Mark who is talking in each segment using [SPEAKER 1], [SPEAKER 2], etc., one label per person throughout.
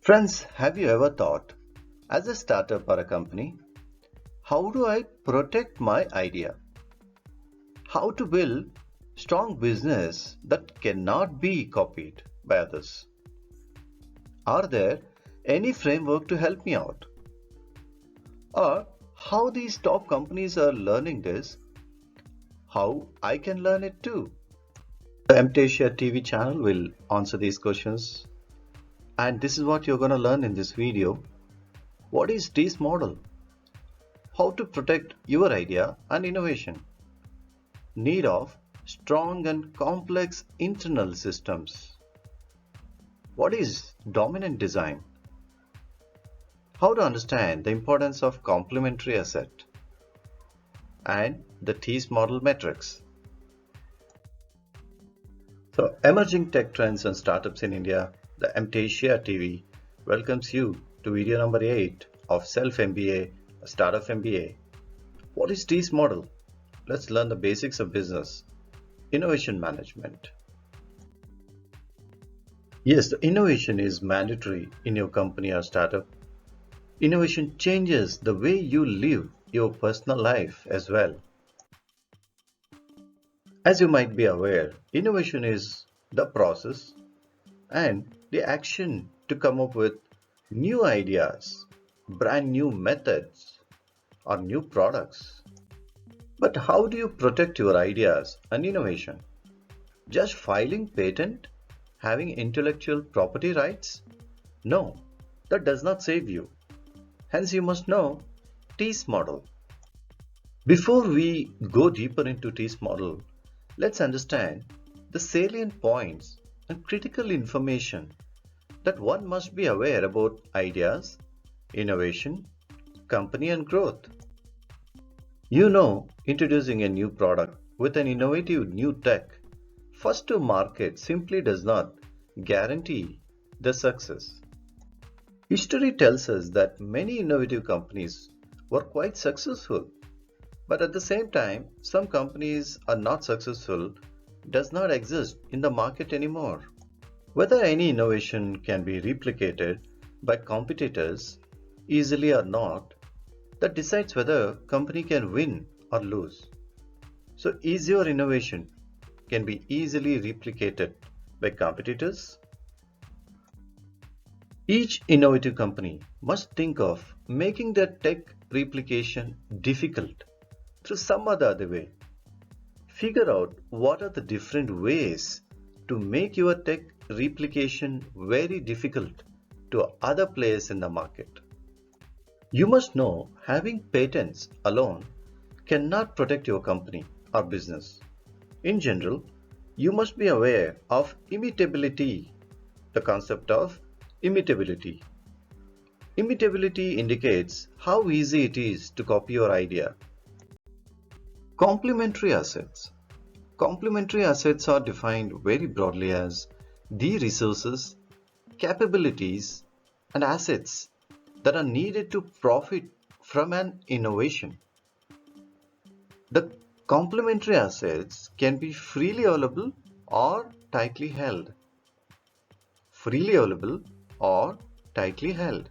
[SPEAKER 1] Friends, have you ever thought, as a startup or a company, how do I protect my idea? How to build strong business that cannot be copied by others? Are there any framework to help me out? Or how these top companies are learning this, how I can learn it too? The EmttasiaTV channel will answer these questions. And this is what you're going to learn in this video. What is Teece model? How to protect your idea and innovation. Need of strong and complex internal systems. What is dominant design? How to understand the importance of complementary asset and the Teece model metrics. So, emerging tech trends and startups in India, the EmttasiaTV welcomes you to video number 8 of SelfMBA Startup MBA. What is Teece model? Let's learn the basics of business. Innovation management. Yes, the innovation is mandatory in your company or startup. Innovation changes the way you live your personal life as well. As you might be aware, innovation is the process and the action to come up with new ideas, brand new methods, or new products. But how do you protect your ideas and innovation? Just filing patent? Having intellectual property rights? No, that does not save you. Hence you must know Teece model. Before we go deeper into Teece model, let's understand the salient points and critical information that one must be aware about ideas, innovation, company and growth. Introducing a new product with an innovative new tech first to market simply does not guarantee the success. History tells us that many innovative companies were quite successful, but at the same time, some companies are not successful does not exist in the market anymore. Whether any innovation can be replicated by competitors easily or not, that decides whether a company can win or lose. So, is your innovation can be easily replicated by competitors? Each innovative company must think of making their tech replication difficult through some other way. Figure out what are the different ways to make your tech replication very difficult to other players in the market. You must know having patents alone cannot protect your company or business. In general, you must be aware of imitability, the concept of imitability. Imitability indicates how easy it is to copy your idea. Complementary assets. Complementary assets are defined very broadly as the resources, capabilities, and assets that are needed to profit from an innovation. The complementary assets can be freely available or tightly held. Freely available or tightly held.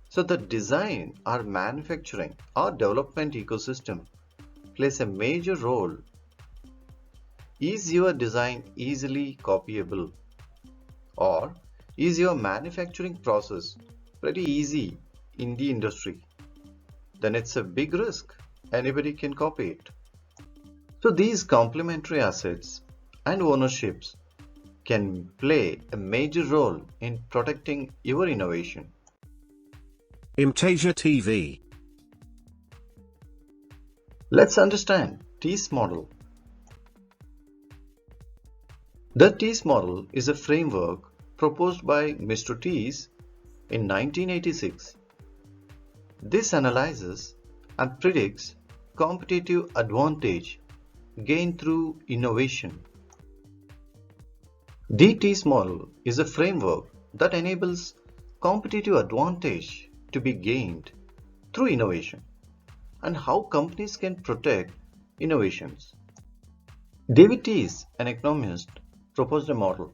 [SPEAKER 1] So the design or manufacturing or development ecosystem plays a major role. Is your design easily copyable? Or is your manufacturing process pretty easy in the industry? Then it's a big risk. Anybody can copy it. So these complementary assets and ownerships can play a major role in protecting your innovation.
[SPEAKER 2] EmttasiaTV.
[SPEAKER 1] Let's understand Teece model. The Teece model is a framework proposed by Mr. Teece in 1986. This analyzes and predicts competitive advantage gained through innovation. The Teece model is a framework that enables competitive advantage to be gained through innovation and how companies can protect innovations. David Teece, an economist, proposed a model.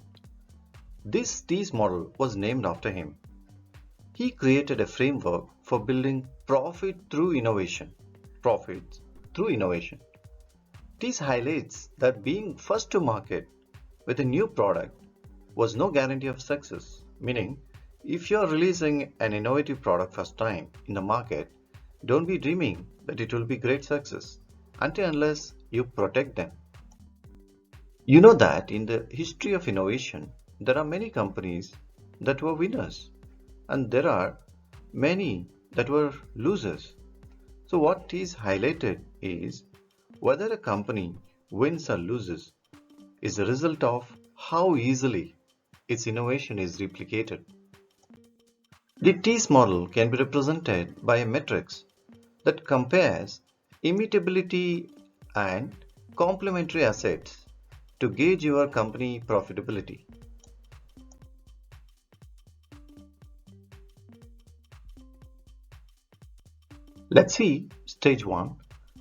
[SPEAKER 1] This Teece model was named after him. He created a framework for building profit through innovation. Profits through innovation. This highlights that being first to market with a new product was no guarantee of success, meaning if you are releasing an innovative product first time in the market, don't be dreaming that it will be great success until unless you protect them. You know that in the history of innovation, there are many companies that were winners and there are many that were losers. So what is highlighted is whether a company wins or loses is a result of how easily its innovation is replicated. The Teece model can be represented by a matrix that compares imitability and complementary assets to gauge your company profitability. Let's see stage 1,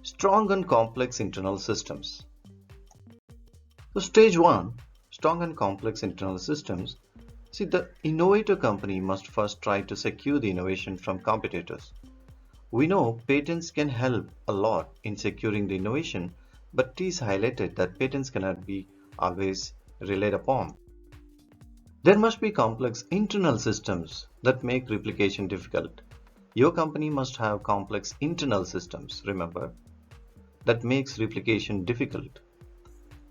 [SPEAKER 1] strong and complex internal systems. So stage 1, strong and complex internal systems. See, the innovator company must first try to secure the innovation from competitors. We know patents can help a lot in securing the innovation, but Teece highlighted that patents cannot be always relied upon. There must be complex internal systems that make replication difficult. Your company must have complex internal systems, remember, that makes replication difficult.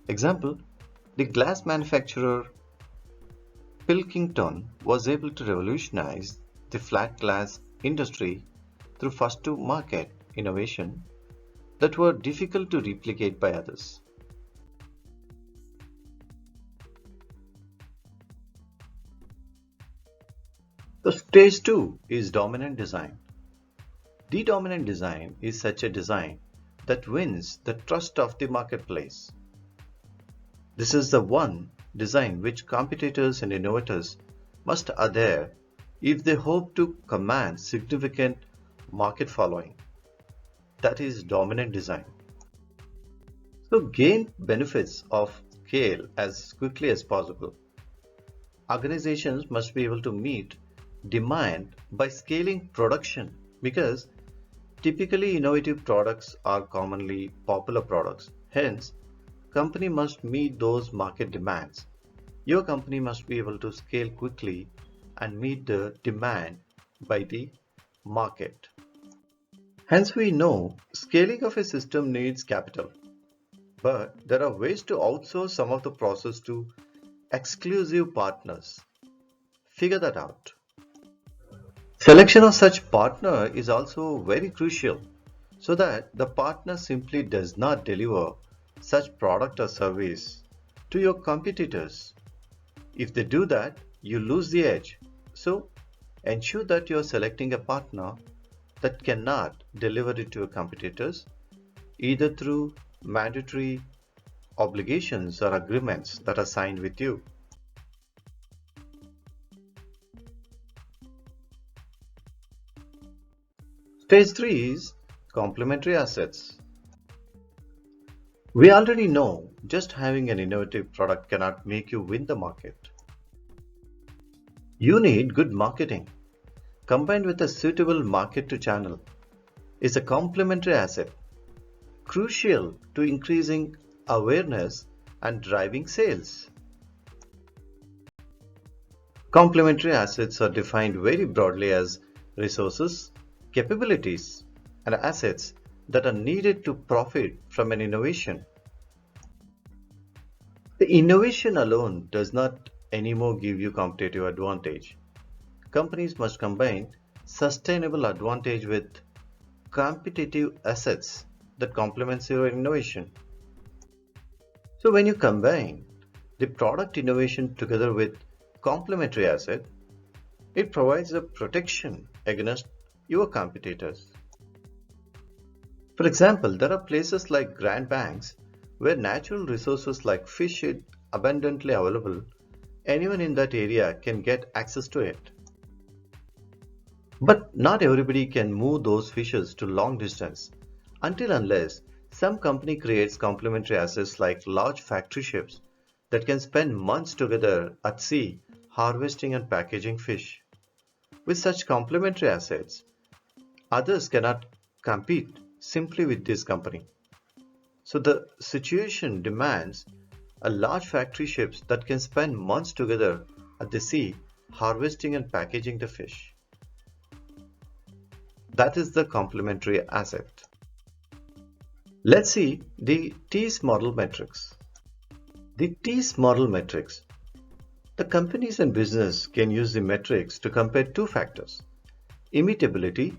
[SPEAKER 1] Example, the glass manufacturer Pilkington was able to revolutionize the flat glass industry through first-to-market innovation that were difficult to replicate by others. So stage 2 is dominant design. The dominant design is such a design that wins the trust of the marketplace. This is the one design which competitors and innovators must adhere if they hope to command significant market following. That is dominant design. So gain benefits of scale as quickly as possible. Organizations must be able to meet demand by scaling production because typically innovative products are commonly popular products. Hence, company must meet those market demands. Your company must be able to scale quickly and meet the demand by the market. Hence, we know scaling of a system needs capital, but there are ways to outsource some of the process to exclusive partners. Figure that out. Selection of such partner is also very crucial so that the partner simply does not deliver such product or service to your competitors. If they do that, you lose the edge. So ensure that you are selecting a partner that cannot deliver it to your competitors either through mandatory obligations or agreements that are signed with you. Stage 3 is complementary assets. We already know just having an innovative product cannot make you win the market. You need good marketing combined with a suitable market to channel is a complementary asset crucial to increasing awareness and driving sales. Complementary assets are defined very broadly as resources, capabilities, and assets that are needed to profit from an innovation. The innovation alone does not anymore give you competitive advantage. Companies must combine sustainable advantage with competitive assets that complements your innovation. So when you combine the product innovation together with complementary asset, it provides a protection against your competitors. For example, there are places like Grand Banks where natural resources like fish is abundantly available. Anyone in that area can get access to it. But not everybody can move those fishes to long distance until unless some company creates complementary assets like large factory ships that can spend months together at sea harvesting and packaging fish. With such complementary assets, others cannot compete simply with this company. So the situation demands a large factory ships that can spend months together at the sea harvesting and packaging the fish. That is the complementary asset. Let's see the Teece model metrics. The Teece model metrics. The companies and business can use the metrics to compare two factors: imitability,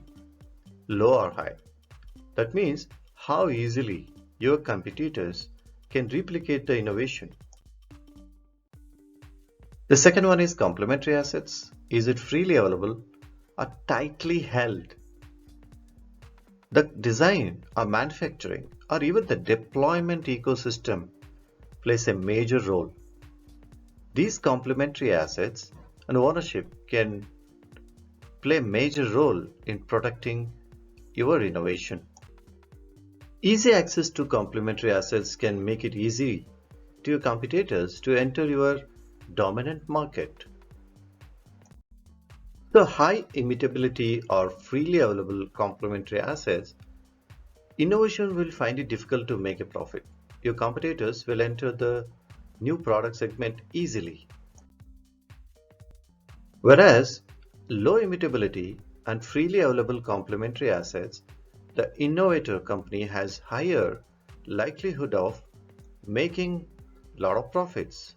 [SPEAKER 1] low or high. That means how easily your competitors can replicate the innovation. The second one is complementary assets. Is it freely available or tightly held? The design or manufacturing or even the deployment ecosystem plays a major role. These complementary assets and ownership can play a major role in protecting your innovation. Easy access to complementary assets can make it easy to your competitors to enter your dominant market. The high imitability or freely available complementary assets, innovation will find it difficult to make a profit. Your competitors will enter the new product segment easily. Whereas low imitability and freely available complementary assets, the innovator company has higher likelihood of making a lot of profits.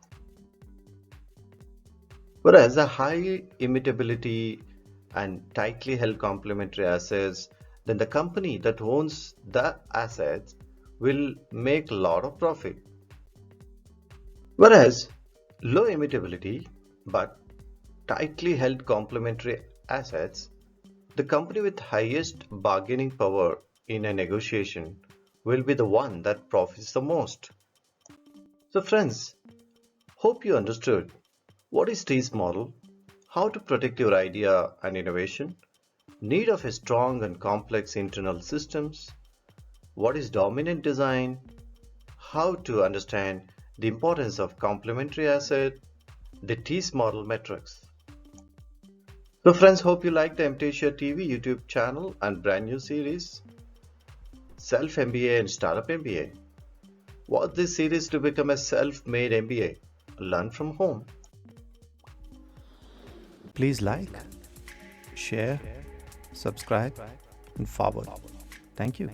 [SPEAKER 1] Whereas the high imitability and tightly held complementary assets, then the company that owns the assets will make a lot of profit. Whereas low imitability but tightly held complementary assets, the company with highest bargaining power in a negotiation will be the one that profits the most. So friends, hope you understood what is Teece model, how to protect your idea and innovation, need of a strong and complex internal systems, what is dominant design, how to understand the importance of complementary asset, the Teece model metrics. So friends, hope you like the EmttasiaTV YouTube channel and brand new series, Self-MBA and Startup MBA. Watch this series to become a self-made MBA. Learn from home.
[SPEAKER 2] Please like, share, subscribe, and forward. Thank you.